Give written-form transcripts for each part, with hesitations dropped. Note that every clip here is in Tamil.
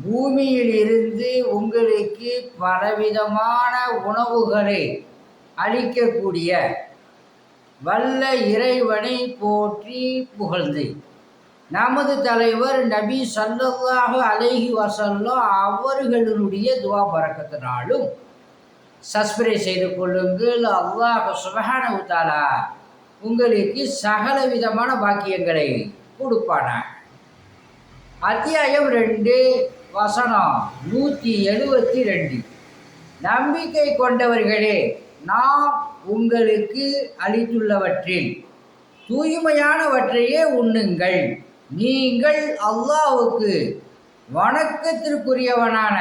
பூமியில் இருந்து உங்களுக்கு பலவிதமான உணவுகளை அளிக்கக்கூடிய வல்ல இறைவனை போற்றி புகழ்ந்து நமது தலைவர் நபி ஸல்லல்லாஹு அலைஹி வஸல்லம் அவர்களுடைய துவா பரக்கத்தினாலும் சப்ஸ்கிரைப் செய்து கொள்ளுங்கள். அல்லாஹ் சுப்ஹானஹு வ தஆலா உங்களுக்கு சகல விதமான பாக்கியங்களை கொடுப்பானாக. அத்தியாயம் 2 வசனம் 172. நம்பிக்கை கொண்டவர்களே, நாம் உங்களுக்கு அளித்துள்ளவற்றில் தூய்மையானவற்றையே உண்ணுங்கள். நீங்கள் அல்லாஹ்வுக்கு வணக்கத்திற்குரியவனான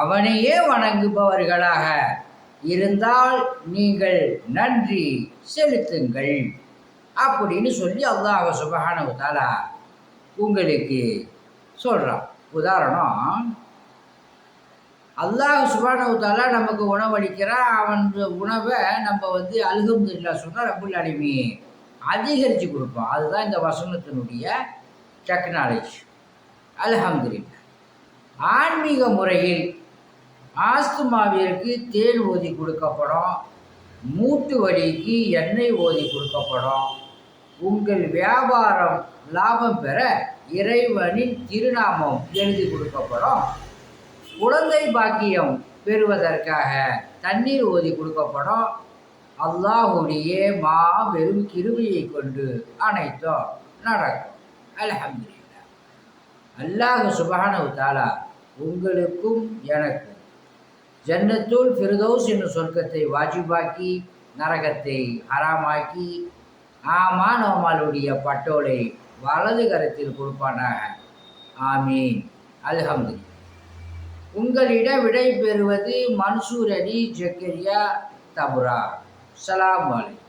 அவனையே வணங்குபவர்களாக இருந்தால் நீங்கள் நன்றி செலுத்துங்கள் அப்படின்னு சொல்லி அல்லாஹ் சுப்ஹானஹு வ தஆலா உங்களுக்கு சொல்கிறான். உதாரணம், அல்லாஹ் சுப்ஹானஹு வ தஆலா நமக்கு உணவளிக்கிறான். அவன் உணவை நம்ம அல்ஹம்துலில்லாஹ் சொன்னால் ரப்புல் ஆலமீன் அதிகரித்து கொடுப்பான். அதுதான் இந்த வசனத்தினுடைய டெக்னாலஜி. அல்ஹம்துலில்லாஹ். ஆன்மீக முறையில் ஆஸ்துமாவிற்கு தேன் ஓதி கொடுக்கப்படும், மூட்டு வலிக்கு எண்ணெய் ஓதி கொடுக்கப்படும். உங்கள் வியாபாரம் லாபம் பெற இறைவனின் திருநாமம் எழுதி கொடுக்கப்படும். குழந்தை பாக்கியம் பெறுவதற்காக தண்ணீர் ஓதி கொடுக்கப்படும். அல்லாஹுடைய மாபெரும் கிருபையை கொண்டு அனைத்தும் நடக்கும். அல்ஹம்துலில்லாஹ். அல்லாஹ் சுப்ஹானஹு வ தஆலா உங்களுக்கும் எனக்கும் ஜன்னத்துல் ஃபிர்தௌஸ் என்னும் சொர்க்கத்தை வாஜிபாக்கி நரகத்தை ஹராமாக்கி ஆமான் ஓமாலுடைய பட்டோலை வலது கரத்தில் கொடுப்பானாக. ஆமீன். அல்ஹம்துலில்லாஹ். உங்களிடம் விடை பெறுவது மன்சூர் அலி ஜக்கரியா தபுரா. ஸலாம் அலைக்கும்.